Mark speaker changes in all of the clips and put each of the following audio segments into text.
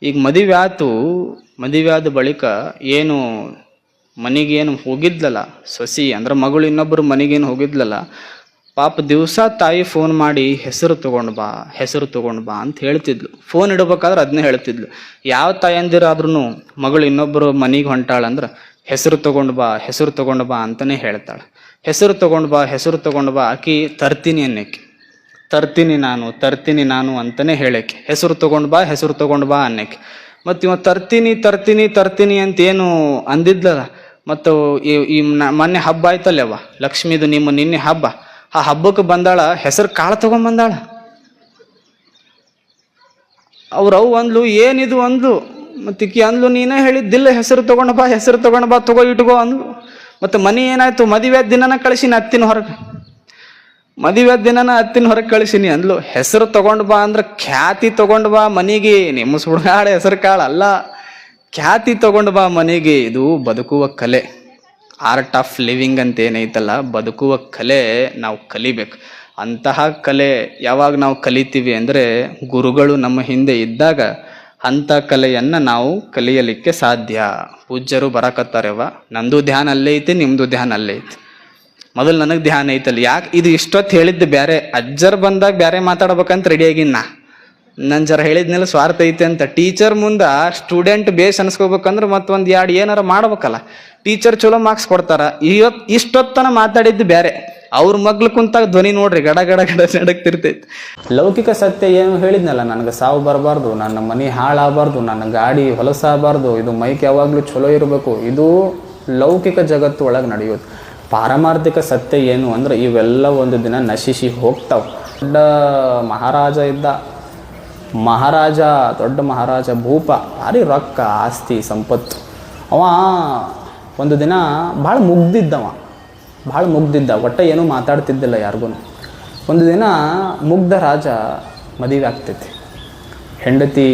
Speaker 1: ಈಗ ಮದುವೆ ಆದ ಬಳಿಕ ಏನು ಮನೆಗೇನು ಹೋಗಿದ್ಲಲ್ಲ ಸೊಸಿ ಅಂದ್ರೆ ಮಗಳು ಇನ್ನೊಬ್ಬರು ಮನೆಗೇನು ಹೋಗಿದ್ಲಲ್ಲ, ಪಾಪ ದಿವಸ ತಾಯಿ ಫೋನ್ ಮಾಡಿ ಹೆಸರು ತಗೊಂಡು ಬಾ ಅಂತ ಹೇಳ್ತಿದ್ಲು. ಫೋನ್ ಇಡಬೇಕಾದ್ರೆ ಅದನ್ನೇ ಹೇಳ್ತಿದ್ಲು. ಯಾವ ತಾಯಂದಿರಾದ್ರೂ ಮಗಳು ಇನ್ನೊಬ್ಬರು ಮನೆಗೆ ಹೊಂಟಾಳಂದ್ರೆ ಹೆಸರು ತಗೊಂಡು ಬಾ ಅಂತಾನೆ ಹೇಳ್ತಾಳೆ. ಹೆಸರು ತಗೊಂಡು ಬಾ ಆಕಿ ತರ್ತೀನಿ ನಾನು ಅಂತಾನೆ ಹೇಳಕ್ಕೆ ಹೆಸರು ತಗೊಂಡು ಬಾ ಅನ್ನಕ್ಕೆ. ಮತ್ತು ಇವ ತರ್ತೀನಿ ಅಂತ ಏನು ಅಂದಿದ್ಲಲ್ಲ, ಮತ್ತು ಈ ಮೊನ್ನೆ ಹಬ್ಬ ಆಯ್ತಲ್ಲವ ಲಕ್ಷ್ಮೀದು, ನಿನ್ನೆ ಹಬ್ಬ, ಆ ಹಬ್ಬಕ್ಕೆ ಬಂದಾಳ, ಹೆಸರು ಕಾಳು ತಗೊಂಡ್ಬಂದಾಳ. ಅವ್ರವ್ ಅಂದ್ಲು, ಏನಿದು ಅಂದ್ಲು. ಮತ್ತಿಕ್ಕಿ ಅಂದ್ಲು, ನೀನೇ ಹೇಳಿದ್ದಿಲ್ಲ ಹೆಸರು ತಗೊಂಡು ಬಾ ಇಟ್ಕೋ ಅಂದ್ಲು. ಮತ್ತು ಮನೆ ಏನಾಯ್ತು, ಮದುವೆ ದಿನನ ಕಳಿಸಿನಿ ಅತ್ತಿನ ಹೊರಗೆ ಕಳಿಸಿನಿ ಅಂದ್ಲು. ಹೆಸರು ತಗೊಂಡು ಬಾ ಅಂದ್ರೆ ಖ್ಯಾತಿ ತಗೊಂಡು ಬಾ ಮನೆಗೆ, ನಿಮ್ಮ ಸುಡುಗಾಡ ಹೆಸರು ಕಾಳು ಅಲ್ಲ, ಖ್ಯಾತಿ ತಗೊಂಡು ಬಾ ಮನೆಗೆ. ಇದು ಬದುಕುವ ಕಲೆ, ಆರ್ಟ್ ಆಫ್ ಲಿವಿಂಗ್ ಅಂತ ಏನೈತಲ್ಲ, ಬದುಕುವ ಕಲೆ ನಾವು ಕಲಿಬೇಕು. ಅಂತಹ ಕಲೆ ಯಾವಾಗ ನಾವು ಕಲಿತೀವಿ ಅಂದರೆ ಗುರುಗಳು ನಮ್ಮ ಹಿಂದೆ ಇದ್ದಾಗ ಅಂಥ ಕಲೆಯನ್ನು ನಾವು ಕಲಿಯಲಿಕ್ಕೆ ಸಾಧ್ಯ. ಪೂಜ್ಯರು ಬರಕತ್ತಾರವ, ನಂದು ಧ್ಯಾನ ಅಲ್ಲೇ ಐತಿ, ನಿಮ್ಮದು ಧ್ಯಾನ ಅಲ್ಲೇ ಐತಿ. ಮೊದಲು ನನಗೆ ಧ್ಯಾನ ಐತಲ್ಲ, ಯಾಕೆ ಇದು ಇಷ್ಟೊತ್ತು ಹೇಳಿದ್ದು ಬೇರೆ, ಅಜ್ಜರ್ ಬಂದಾಗ ಬೇರೆ ಮಾತಾಡ್ಬೇಕಂತ ರೆಡಿ ಆಗಿನ ನಾನು ಜರ ಹೇಳಿದ್ನೆಲ್ಲ ಸ್ವಾರ್ಥ ಐತೆ ಅಂತ. ಟೀಚರ್ ಮುಂದೆ ಸ್ಟೂಡೆಂಟ್ ಬೇಸ್ ಅನ್ಸ್ಕೋಬೇಕಂದ್ರೆ ಮತ್ತೊಂದು ಎರಡು ಏನಾರ ಮಾಡ್ಬೇಕಲ್ಲ. ಟೀಚರ್ ಚಲೋ ಮಾರ್ಕ್ಸ್ ಕೊಡ್ತಾರ. ಇಷ್ಟೊತ್ತನ ಮಾತಾಡಿದ್ದು ಬೇರೆ, ಅವ್ರ ಮಗ್ಳು ಕುಂತಾಗ ಧ್ವನಿ ನೋಡ್ರಿ ಗಡ ನಡಕ್ತಿರ್ತೈತಿ. ಲೌಕಿಕ ಸತ್ಯ ಏನು ಹೇಳಿದ್ನಲ್ಲ, ನನಗೆ ಸಾವು ಬರಬಾರ್ದು, ನನ್ನ ಮನೆ ಹಾಳಾಗಬಾರ್ದು, ನನ್ನ ಗಾಡಿ ಹೊಲಸಾಗಬಾರ್ದು, ಇದು ಮೈಕ್ ಯಾವಾಗಲೂ ಚಲೋ ಇರಬೇಕು, ಇದು ಲೌಕಿಕ ಜಗತ್ತು ಒಳಗೆ ನಡೆಯೋದು. ಪಾರಮಾರ್ಥಿಕ ಸತ್ಯ ಏನು ಅಂದ್ರೆ ಇವೆಲ್ಲ ಒಂದು ದಿನ ನಶಿಸಿ ಹೋಗ್ತಾವ. ದೊಡ್ಡ ಮಹಾರಾಜ ಭೂಪ, ಭಾರಿ ರೊಕ್ಕ ಆಸ್ತಿ ಸಂಪತ್ತು. ಅವ ಒಂದು ದಿನ ಭಾಳ ಮುಗ್ದಿದ್ದ, ಒಟ್ಟ ಏನೂ ಮಾತಾಡ್ತಿದ್ದಿಲ್ಲ ಯಾರಿಗೂ. ಒಂದು ದಿನ ಮುಗ್ಧ ರಾಜ ಮದುವೆ ಆಗ್ತೈತಿ. ಹೆಂಡತಿ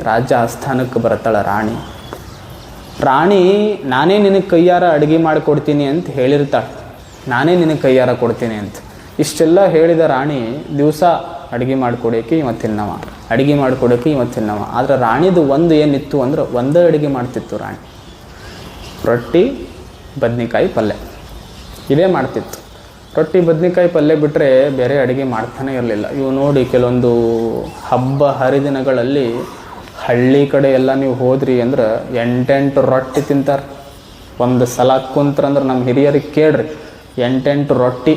Speaker 1: ರಾಜ ಆಸ್ಥಾನಕ್ಕೆ ಬರ್ತಾಳ ರಾಣಿ ನಾನೇ ನಿನಗೆ ಕೈಯಾರ ಅಡುಗೆ ಮಾಡಿಕೊಡ್ತೀನಿ ಅಂತ ಹೇಳಿರ್ತಾಳೆ. ನಾನೇ ನಿನಗೆ ಕೈಯಾರ ಕೊಡ್ತೀನಿ ಅಂತ ಇಷ್ಟೆಲ್ಲ ಹೇಳಿದ ರಾಣಿ ದಿವಸ ಅಡುಗೆ ಮಾಡಿಕೊಡೋಕೆ ಇವತ್ತಿನವ. ಆದರೆ ರಾಣಿದು ಒಂದು ಏನಿತ್ತು ಅಂದ್ರೆ ಒಂದೇ ಅಡುಗೆ ಮಾಡ್ತಿತ್ತು ರಾಣಿ. ರೊಟ್ಟಿ ಬದ್ನಿಕಾಯಿ ಪಲ್ಯ ಇದೇ ಮಾಡ್ತಿತ್ತು. ರೊಟ್ಟಿ ಬದ್ನಿಕಾಯಿ ಪಲ್ಯ ಬಿಟ್ಟರೆ ಬೇರೆ ಅಡುಗೆ ಮಾಡ್ತಾನೆ ಇರಲಿಲ್ಲ. ಇವು ನೋಡಿ, ಕೆಲವೊಂದು ಹಬ್ಬ ಹರಿದಿನಗಳಲ್ಲಿ ಹಳ್ಳಿ ಕಡೆ ಎಲ್ಲ ನೀವು ಹೋದ್ರಿ ಅಂದ್ರೆ 8 ರೊಟ್ಟಿ ತಿಂತಾರೆ. ಒಂದು ಸಲ ಕುಂತ್ರಂದ್ರೆ ನಮ್ಮ ಹಿರಿಯರಿಗೆ ಕೇಳ್ರಿ, 8 ರೊಟ್ಟಿ,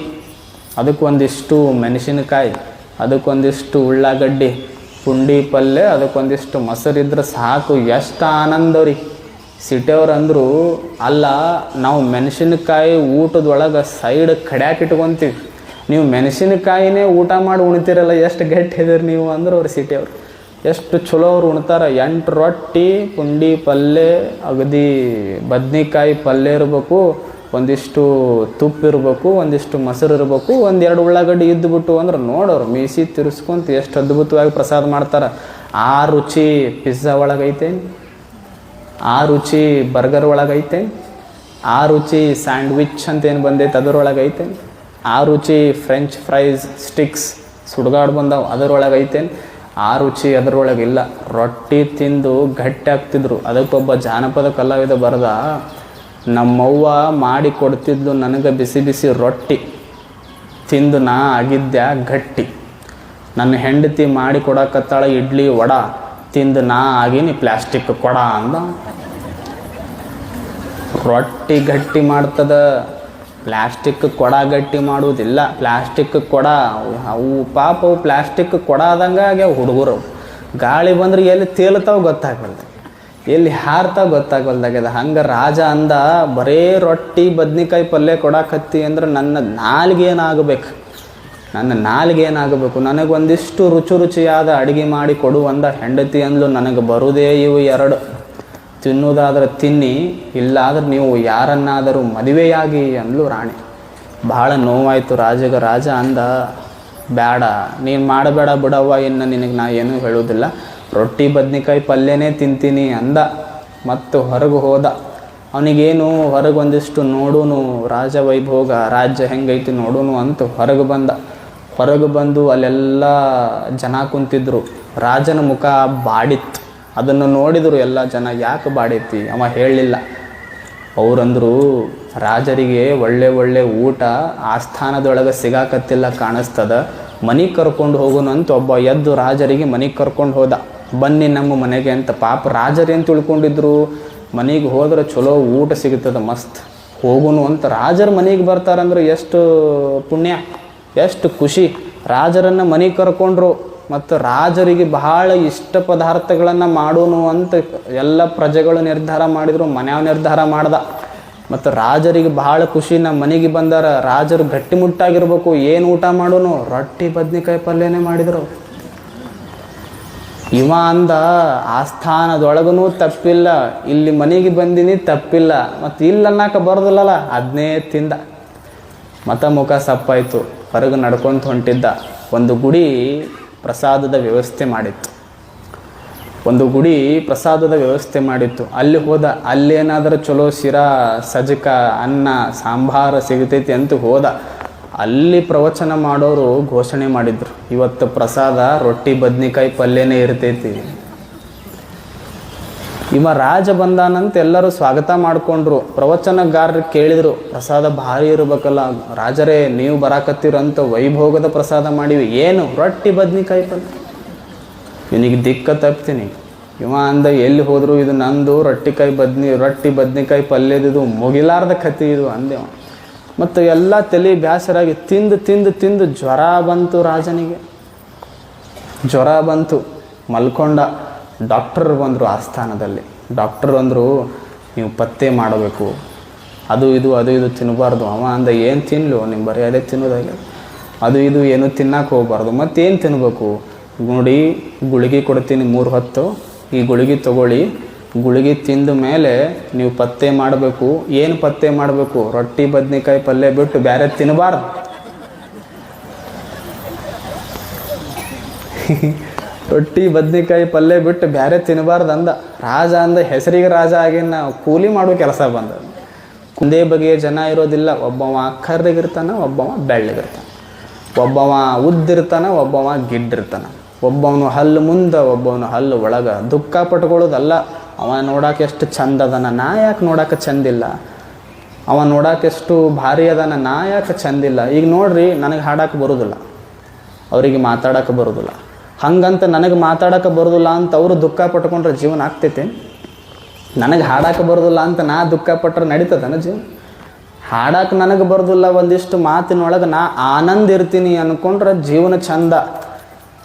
Speaker 1: ಅದಕ್ಕೊಂದಿಷ್ಟು ಮೆಣಸಿನಕಾಯಿ, ಅದಕ್ಕೊಂದಿಷ್ಟು ಉಳ್ಳಾಗಡ್ಡಿ, ಪುಂಡಿ ಪಲ್ಯ, ಅದಕ್ಕೊಂದಿಷ್ಟು ಮೊಸರಿದ್ರೆ ಸಾಕು, ಎಷ್ಟು ಆನಂದವ್ರಿ. ಸಿಟಿಯವ್ರು ಅಂದರು, ಅಲ್ಲ ನಾವು ಮೆಣಸಿನಕಾಯಿ ಊಟದೊಳಗೆ ಸೈಡ್ ಕಡ್ಯಾಕಿಟ್ಕೊತೀವಿ, ನೀವು ಮೆಣಸಿನಕಾಯಿನೇ ಊಟ ಮಾಡಿ ಉಣ್ತೀರಲ್ಲ, ಎಷ್ಟು ಗಟ್ಟಿ ಇದ್ದೀರಿ ನೀವು ಅಂದರು ಅವ್ರು ಸಿಟಿಯವ್ರು. ಎಷ್ಟು ಚಲೋ ಅವ್ರು ಉಣ್ತಾರೆ. 8 ರೊಟ್ಟಿ, ಪುಂಡಿ ಪಲ್ಯ, ಅಗದಿ ಬದ್ನಿಕಾಯಿ ಪಲ್ಯ ಇರಬೇಕು, ಒಂದಿಷ್ಟು ತುಪ್ಪ ಇರಬೇಕು, ಒಂದಿಷ್ಟು ಮೊಸರು ಇರಬೇಕು, 1-2 ಉಳ್ಳಾಗಡ್ಡಿ ಇದ್ದುಬಿಟ್ಟು ಅಂದ್ರೆ ನೋಡೋರು ಮೀಸಿ ತಿರ್ಸ್ಕೊಂತ ಎಷ್ಟು ಅದ್ಭುತವಾಗಿ ಪ್ರಸಾದ ಮಾಡ್ತಾರೆ. ಆ ರುಚಿ ಪಿಜ್ಜಾ ಒಳಗೈತೆ, ಆ ರುಚಿ ಬರ್ಗರ್ ಒಳಗೈತೆ, ಆ ರುಚಿ ಸ್ಯಾಂಡ್ವಿಚ್ ಅಂತ ಏನು ಬಂದೈತೆ ಅದರೊಳಗೈತೆ, ಆ ರುಚಿ ಫ್ರೆಂಚ್ ಫ್ರೈಸ್ ಸ್ಟಿಕ್ಸ್ ಸುಡ್ಗಾಡು ಬಂದವು ಅದರೊಳಗೈತೆ, ಆ ರುಚಿ ಅದರೊಳಗಿಲ್ಲ. ರೊಟ್ಟಿ ತಿಂದು ಗಟ್ಟಿ ಆಗ್ತಿದ್ರು. ಅದಕ್ಕೊಬ್ಬ ಜಾನಪದ ಕಲಾವಿದ ಬರೆದ, ನಮ್ಮವ್ವ ಮಾಡಿ ಕೊಡ್ತಿದ್ಲು ನನಗೆ ಬಿಸಿ ಬಿಸಿ ರೊಟ್ಟಿ ತಿಂದು ನಾ ಆಗಿದ್ದೆ ಗಟ್ಟಿ, ನನ್ನ ಹೆಂಡತಿ ಮಾಡಿ ಕೊಡಕತ್ತಾಳ ಇಡ್ಲಿ ವಡ ತಿಂದು ನಾ ಆಗೀನಿ ಪ್ಲಾಸ್ಟಿಕ್ ಕೊಡ ಅಂದ. ರೊಟ್ಟಿ ಗಟ್ಟಿ ಮಾಡ್ತದ, ಪ್ಲಾಸ್ಟಿಕ್ ಕೊಡ ಗಟ್ಟಿ ಮಾಡುವುದಿಲ್ಲ. ಪ್ಲಾಸ್ಟಿಕ್ ಕೊಡ ಅವು ಪಾಪ ಅವು ಪ್ಲಾಸ್ಟಿಕ್ ಕೊಡ ಆದಂಗೆ ಆಗ್ಯಾವ ಹುಡುಗರು. ಗಾಳಿ ಬಂದ್ರೆ ಎಲ್ಲಿ ತೇಲ್ತಾವ ಗೊತ್ತಾಗಲ್ದು, ಎಲ್ಲಿ ಹಾರ್ತಾವ ಗೊತ್ತಾಗಲ್ದಾಗ್ಯದ. ಹಂಗೆ ರಾಜ ಅಂದ, ಬರೇ ರೊಟ್ಟಿ ಬದ್ನಿಕಾಯಿ ಪಲ್ಯ ಕೊಡಾಕತ್ತಿ ಅಂದ್ರೆ ನನ್ನ ನಾಲ್ಗೆ ಏನಾಗಬೇಕು, ನನಗೊಂದಿಷ್ಟು ರುಚಿಯಾದ ಅಡುಗೆ ಮಾಡಿ ಕೊಡು ಅಂದ. ಹೆಂಡತಿ ಅಂದ್ಲು, ನನಗೆ ಬರುವುದೇ ಇವು 2, ತಿನ್ನುವುದಾದ್ರೆ ತಿನ್ನಿ, ಇಲ್ಲಾದ್ರೆ ನೀವು ಯಾರನ್ನಾದರೂ ಮದುವೆಯಾಗಿ ಅಂದ್ಲು ರಾಣಿ. ಭಾಳ ನೋವಾಯಿತು ರಾಜ ಅಂದ, ಬೇಡ ನೀನು ಮಾಡಬೇಡ ಬಿಡವ್ವ, ಇನ್ನು ನಿನಗೆ ನಾ ಏನೂ ಹೇಳೋದಿಲ್ಲ, ರೊಟ್ಟಿ ಬದ್ನಿಕಾಯಿ ಪಲ್ಯನೇ ತಿಂತೀನಿ ಅಂದ. ಮತ್ತು ಹೊರಗೆ ಹೋದ. ಅವನಿಗೇನು ಹೊರಗೆ ಒಂದಿಷ್ಟು ನೋಡೋನು ರಾಜ ವೈಭೋಗ, ರಾಜ್ಯ ಹೆಂಗೈತಿ ನೋಡೋನು ಅಂತ ಹೊರಗೆ ಬಂದು ಅಲ್ಲೆಲ್ಲ ಜನ ಕುಂತಿದ್ರು. ರಾಜನ ಮುಖ ಬಾಡಿತ್ತು. ಅದನ್ನು ನೋಡಿದರು ಎಲ್ಲ ಜನ, ಯಾಕೆ ಬಾಡೈತಿ? ಅವ ಹೇಳಲಿಲ್ಲ. ಅವರಂದರು, ರಾಜರಿಗೆ ಒಳ್ಳೆ ಒಳ್ಳೆ ಊಟ ಆಸ್ಥಾನದೊಳಗೆ ಸಿಗಾಕತ್ತಿಲ್ಲ ಕಾಣಿಸ್ತದ, ಮನೆಗೆ ಕರ್ಕೊಂಡು ಹೋಗೋನು ಅಂತ ಒಬ್ಬ ಎದ್ದು ರಾಜರಿಗೆ ಮನೆಗೆ ಕರ್ಕೊಂಡು ಹೋದ. ಬನ್ನಿ ನಮ್ಮ ಮನೆಗೆ ಅಂತ. ಪಾಪ ರಾಜರೇನು ತಿಳ್ಕೊಂಡಿದ್ರು, ಮನೆಗೆ ಹೋದ್ರೆ ಚಲೋ ಊಟ ಸಿಗ್ತದೆ, ಮಸ್ತ್ ಹೋಗುನು ಅಂತ. ರಾಜರ ಮನೆಗೆ ಬರ್ತಾರಂದ್ರೆ ಎಷ್ಟು ಪುಣ್ಯ, ಎಷ್ಟು ಖುಷಿ. ರಾಜರನ್ನು ಮನೆಗೆ ಕರ್ಕೊಂಡ್ರು. ಮತ್ತು ರಾಜರಿಗೆ ಬಹಳ ಇಷ್ಟ ಪದಾರ್ಥಗಳನ್ನು ಮಾಡೋನು ಅಂತ ಎಲ್ಲ ಪ್ರಜೆಗಳು ನಿರ್ಧಾರ ಮಾಡಿದರು. ಮನ್ಯಾವ ನಿರ್ಧಾರ ಮಾಡ್ದ. ಮತ್ತು ರಾಜರಿಗೆ ಬಹಳ ಖುಷಿ, ನಮ್ಮ ಮನೆಗೆ ಬಂದಾರ, ರಾಜರು ಗಟ್ಟಿಮುಟ್ಟಾಗಿರ್ಬೇಕು, ಏನು ಊಟ ಮಾಡೋನು? ರೊಟ್ಟಿ ಬದ್ನಿಕಾಯಿ ಪಲ್ಯನೇ ಮಾಡಿದರು. ಇವ ಅಂದ, ಆಸ್ಥಾನದೊಳಗೂ ತಪ್ಪಿಲ್ಲ, ಇಲ್ಲಿ ಮನೆಗೆ ಬಂದಿನಿ ತಪ್ಪಿಲ್ಲ, ಮತ್ತು ಇಲ್ಲ ಅನ್ನಕ್ಕೆ ಬರೋದಿಲ್ಲಲ್ಲ, ಅದನ್ನೇ ತಿಂದ. ಮತ ಮುಖ ಸಪ್ಪಾಯಿತು. ಹೊರಗೆ ನಡ್ಕೊಂತ ಹೊಂಟಿದ್ದ. ಒಂದು ಗುಡಿ ಪ್ರಸಾದದ ವ್ಯವಸ್ಥೆ ಮಾಡಿತ್ತು. ಅಲ್ಲಿ ಹೋದ. ಅಲ್ಲೇನಾದರೂ ಚಲೋ ಶಿರಾ, ಸಜ್ಕ, ಅನ್ನ, ಸಾಂಬಾರು ಸಿಗ್ತೈತಿ ಅಂತ ಹೋದ. ಅಲ್ಲಿ ಪ್ರವಚನ ಮಾಡೋರು ಘೋಷಣೆ ಮಾಡಿದ್ರು, ಇವತ್ತು ಪ್ರಸಾದ ರೊಟ್ಟಿ ಬದ್ನಿಕಾಯಿ ಪಲ್ಯನೇ ಇರ್ತೈತಿ. ಇವ ರಾಜ ಬಂದಾನಂತ ಎಲ್ಲರೂ ಸ್ವಾಗತ ಮಾಡಿಕೊಂಡ್ರು. ಪ್ರವಚನಗಾರರು ಕೇಳಿದರು, ಪ್ರಸಾದ ಭಾರಿ ಇರಬೇಕಲ್ಲ ರಾಜರೇ, ನೀವು ಬರಾಕತ್ತೀರಂತ ವೈಭೋಗದ ಪ್ರಸಾದ ಮಾಡಿವಿ, ಏನು ರೊಟ್ಟಿ ಬದ್ನಿಕಾಯಿ ಪಲ್ಯ? ಇವನಿಗೆ ದಿಕ್ಕ ತಪ್ತೀನಿ. ಇವ ಅಂದ, ಎಲ್ಲಿ ಹೋದ್ರು ಇದು ನಂದು ರೊಟ್ಟಿ ಬದ್ನಿಕಾಯಿ ಪಲ್ಯದಿದು ಮುಗಿಲಾರ್ದ ಕತ್ತಿ ಇದು ಅಂದೆ. ಮತ್ತು ಎಲ್ಲ ತಲೆ ಬ್ಯಾಸರಾಗಿ ತಿಂದು ತಿಂದು ತಿಂದು ಜ್ವರ ಬಂತು ರಾಜನಿಗೆ. ಜ್ವರ ಬಂತು, ಮಲ್ಕೊಂಡ. ಡಾಕ್ಟರ್ ಬಂದರು ಆಸ್ಥಾನದಲ್ಲಿ. ಡಾಕ್ಟರ್ ಅಂದರು, ನೀವು ಪತ್ತೆ ಮಾಡಬೇಕು, ಅದು ಇದು ತಿನ್ನಬಾರ್ದು. ಅವ ಅಂದ, ಏನು ತಿನ್ನಲು? ನಿಮ್ಮ ಬರೀ ಅದೇ ತಿನ್ನೋದಾಗಲ್ಲ, ಅದು ಇದು ಏನು ತಿನ್ನಕ್ಕೆ ಹೋಗ್ಬಾರ್ದು. ಮತ್ತೇನು ತಿನ್ನಬೇಕು ನೋಡಿ, ಗುಳಿಗೆ ಕೊಡ್ತೀನಿ 3 ಹೊತ್ತು, ಈ ಗುಳಿಗೆ ತಗೊಳ್ಳಿ. ಗುಳಿಗೆ ತಿಂದ ಮೇಲೆ ನೀವು ಪತ್ತೆ ಮಾಡಬೇಕು. ಏನು ಪತ್ತೆ ಮಾಡಬೇಕು? ರೊಟ್ಟಿ ಬದ್ನಿಕಾಯಿ ಪಲ್ಯ ಬಿಟ್ಟು ಬೇರೆ ತಿನ್ನಬಾರ್ದು. ರೊಟ್ಟಿ ಬದ್ನಿಕಾಯಿ ಪಲ್ಯ ಬಿಟ್ಟು ಬೇರೆ ತಿನ್ನಬಾರ್ದು ಅಂದ. ರಾಜ ಅಂದ, ಹೆಸರಿಗೆ ರಾಜ ಆಗಿ ನಾವು ಕೂಲಿ ಮಾಡೋ ಕೆಲಸ ಬಂದ. ಒಂದೇ ಬಗೆಯ ಜನ ಇರೋದಿಲ್ಲ. ಒಬ್ಬವ ಕರ್ರಗಿರ್ತಾನೆ, ಒಬ್ಬವ ಬೆಳ್ಳಗಿರ್ತಾನೆ, ಒಬ್ಬವ ಉದ್ದಿರ್ತಾನೆ, ಒಬ್ಬವ ಗಿಡ್ಡಿರ್ತಾನೆ, ಒಬ್ಬವನು ಹಲ್ಲು ಮುಂದೆ, ಒಬ್ಬವನು ಹಲ್ಲು ಒಳಗೆ. ದುಃಖ ಪಟ್ಕೊಳ್ಳೋದಲ್ಲ. ಅವ ನೋಡೋಕೆ ಎಷ್ಟು ಚಂದ ಅದನ, ನಾ ಯಾಕೆ ನೋಡೋಕೆ ಚಂದಿಲ್ಲ? ಅವ ನೋಡೋಕೆ ಎಷ್ಟು ಭಾರಿ ಅದನ, ನಾ ಯಾಕೆ ಚಂದಿಲ್ಲ? ಈಗ ನೋಡ್ರಿ, ನನಗೆ ಹಾಡೋಕೆ ಬರೋದಿಲ್ಲ, ಅವರಿಗೆ ಮಾತಾಡೋಕೆ ಬರೋದಿಲ್ಲ. ಹಂಗಂತ ನನಗೆ ಮಾತಾಡೋಕೆ ಬರೋದಿಲ್ಲ ಅಂತ ಅವರು ದುಃಖ ಪಟ್ಕೊಂಡ್ರೆ ಜೀವನ ಆಗ್ತೈತೆ? ನನಗೆ ಹಾಡೋಕೆ ಬರೋದಿಲ್ಲ ಅಂತ ನಾ ದುಃಖ ಪಟ್ರೆ ನಡೀತದನ ಜೀವನ? ಹಾಡೋಕೆ ನನಗೆ ಬರೋದಿಲ್ಲ, ಒಂದಿಷ್ಟು ಮಾತಿನೊಳಗೆ ನಾ ಆನಂದ ಇರ್ತೀನಿ ಅಂದ್ಕೊಂಡ್ರೆ ಜೀವನ ಚಂದ.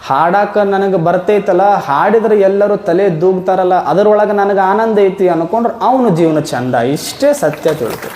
Speaker 1: ಹಾಡಕ್ಕೆ ನನಗೆ ಬರ್ತೈತಲ್ಲ, ಹಾಡಿದ್ರೆ ಎಲ್ಲರೂ ತಲೆ ದೂಗ್ತಾರಲ್ಲ, ಅದರೊಳಗೆ ನನಗೆ ಆನಂದ ಐತಿ ಅಂದ್ಕೊಂಡ್ರೆ ಅವನು ಜೀವನ ಚಂದ. ಇಷ್ಟೇ ಸತ್ಯ ತಿಳ್ಕೊ.